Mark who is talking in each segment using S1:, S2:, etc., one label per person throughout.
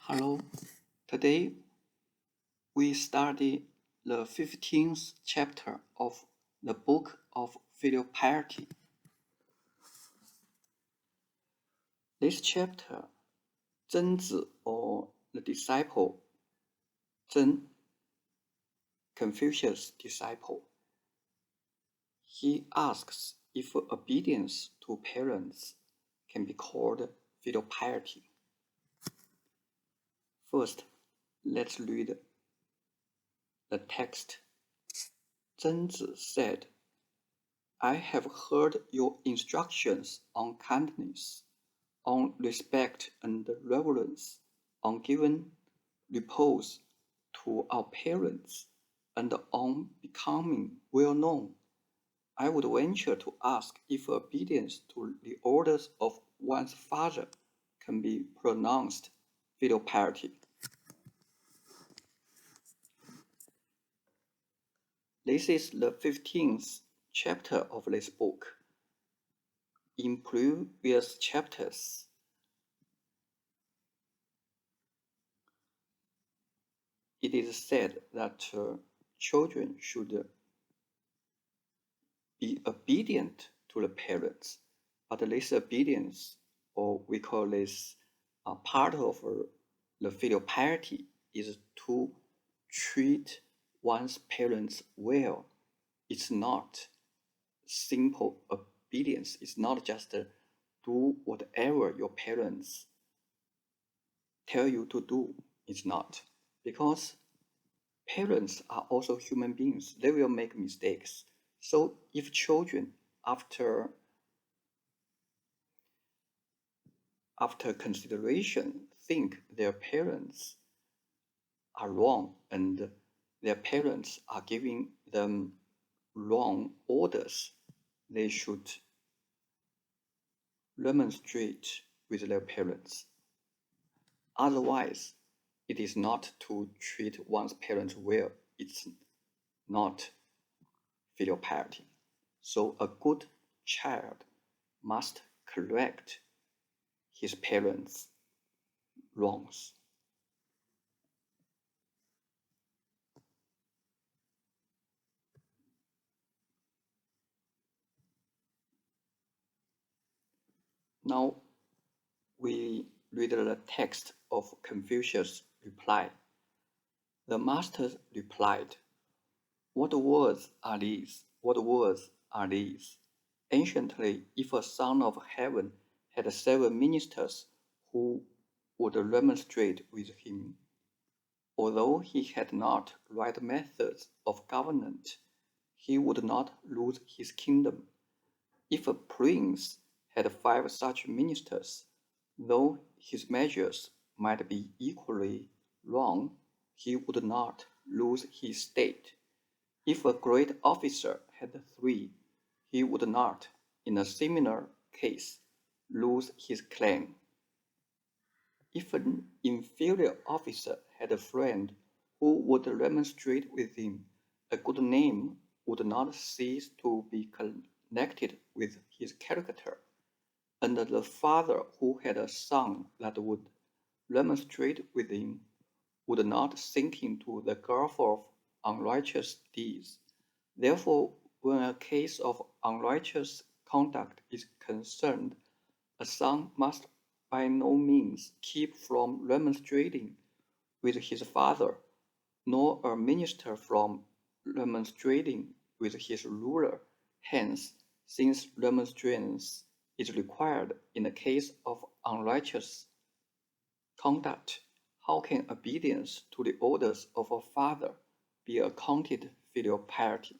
S1: Hello, today we study the 15th chapter of the book of Filial Piety. This chapter, Zengzi, or the disciple, Zeng, Confucius' disciple, he asks if obedience to parents can be called filial piety. First, let's read the text. Zengzi said, I have heard your instructions on kindness, on respect and reverence, on giving repose to our parents, and on becoming well known. I would venture to ask if obedience to the orders of one's father can be pronounced filial piety. This is the 15th chapter of this book. In previous chapters, it is said that children should be obedient to the parents, but this obedience, or we call this part of the filial piety, is to treat one's parents well. It's not simple obedience. It's not just do whatever your parents tell you to do. It's not. Because parents are also human beings. They will make mistakes. So if children, after consideration, think their parents are wrong and their parents are giving them wrong orders, they should remonstrate with their parents. Otherwise, it is not to treat one's parents well. It's not filial piety. So a good child must correct his parents' wrongs. Now we read the text of Confucius' reply. The master replied, What words are these? What words are these? Anciently, if a son of heaven had 7 ministers who would remonstrate with him, although he had not right methods of government, he would not lose his kingdom. If a prince had 5 such ministers, though his measures might be equally wrong, he would not lose his state. If a great officer had 3, he would not, in a similar case, lose his claim. If an inferior officer had a friend who would remonstrate with him, a good name would not cease to be connected with his character, and the father who had a son that would remonstrate with him would not sink into the gulf of unrighteous deeds. Therefore, when a case of unrighteous conduct is concerned, a son must by no means keep from remonstrating with his father, nor a minister from remonstrating with his ruler. Hence, since remonstrance is required in the case of unrighteous conduct, how can obedience to the orders of a father be accounted filial piety?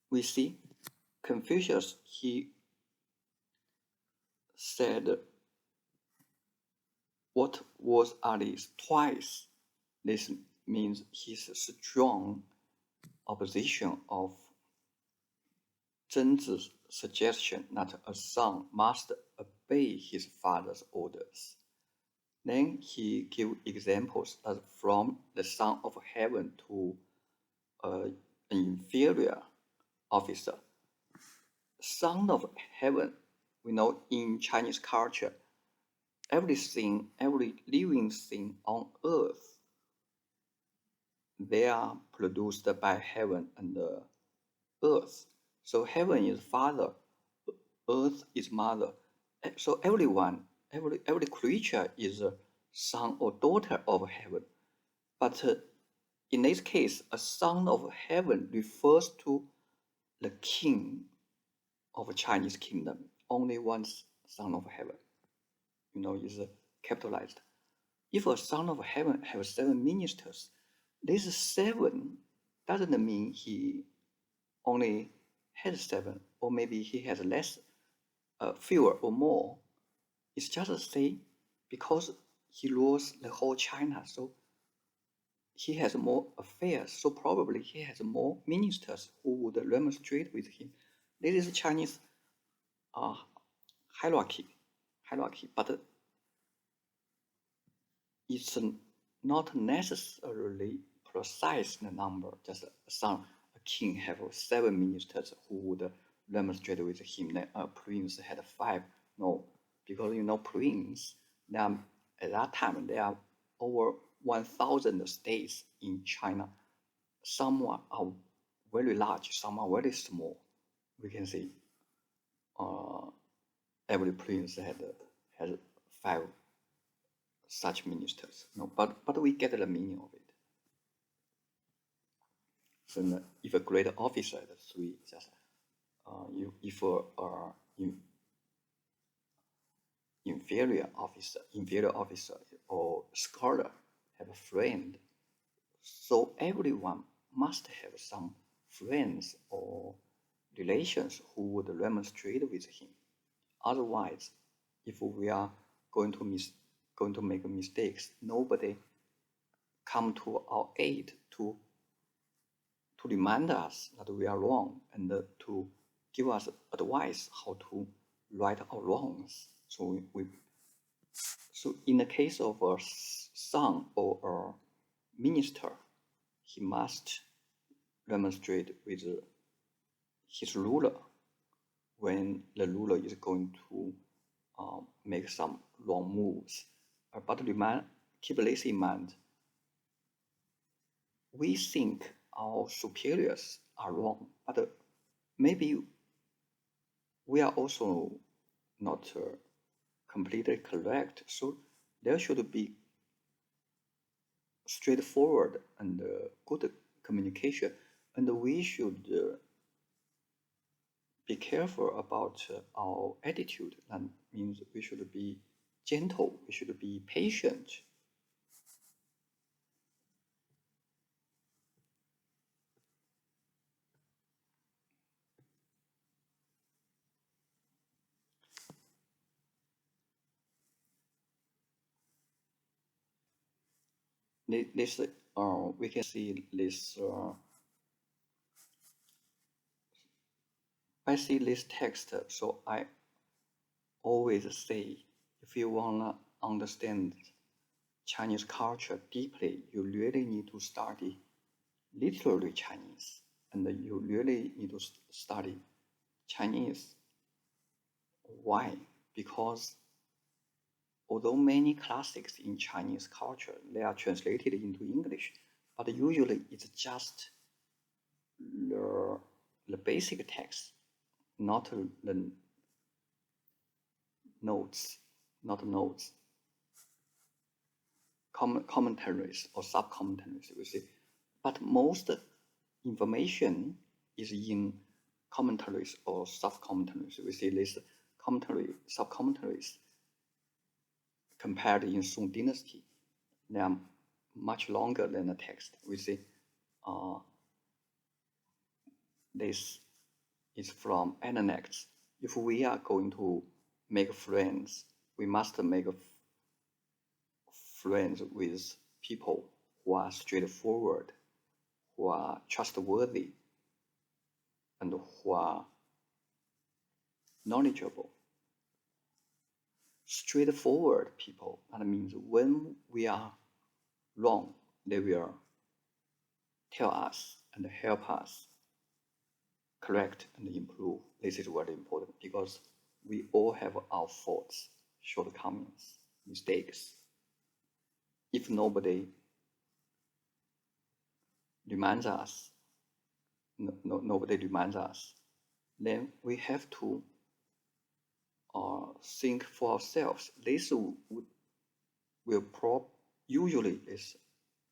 S1: We see Confucius, he said, what words are these? Twice. This means his strong opposition of Zengzi's suggestion that a son must obey his father's orders. Then he gives examples as from the son of heaven to an inferior officer. son of heaven. We know in Chinese culture, everything, every living thing on earth, they are produced by heaven and earth. So heaven is father, earth is mother. So everyone, every creature is a son or daughter of heaven. But in this case, a son of heaven refers to the king of a Chinese kingdom. Only one son of heaven, is capitalized. If a son of heaven has 7 ministers, this 7 doesn't mean he only has 7, or maybe he has less, fewer or more. It's just a say because he rules the whole China, so he has more affairs, so probably he has more ministers who would remonstrate with him. This is Chinese hierarchy, but it's not necessarily precise the number. Just a king have 7 ministers who would remonstrate with him. Then a prince had 5. No, because prince, at that time there are over 1,000 states in China. Some are very large, some are very small. We can see every prince had 5 such ministers. No, but we get the meaning of it. So if a great officer had 3, just if inferior officer or scholar have a friend, so everyone must have some friends or relations who would remonstrate with him. Otherwise, if we are going to make mistakes, nobody come to our aid to remind us that we are wrong and to give us advice how to right our wrongs. So in the case of a son or a minister, he must remonstrate with his ruler when the ruler is going to make some wrong moves. But keep this in mind. We think our superiors are wrong, but maybe we are also not completely correct. So there should be straightforward and good communication, and we should be careful about our attitude. That means we should be gentle, we should be patient. This we can see this. I see this text, so I always say, if you wanna understand Chinese culture deeply, you really need to study literary Chinese, and you really need to study Chinese. Why? Because although many classics in Chinese culture, they are translated into English, but usually it's just the basic text, not the notes, commentaries or sub-commentaries, we see. But most information is in commentaries or sub-commentaries. We see this sub-commentaries compared in Song Dynasty. They are much longer than the text. We see this is from annex. If we are going to make friends, we must make friends with people who are straightforward, who are trustworthy, and who are knowledgeable. Straightforward people, that means when we are wrong, they will tell us and help us correct and improve. this is very important because we all have our faults, shortcomings, mistakes. If nobody reminds us, nobody reminds us, then we have to think for ourselves. This will usually is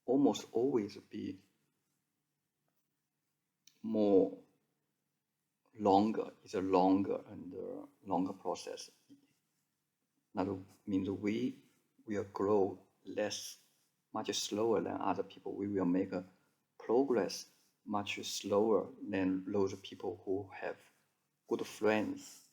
S1: almost always be more longer. It's a longer and longer process. That means we will grow much slower than other people. We will make a progress much slower than those people who have good friends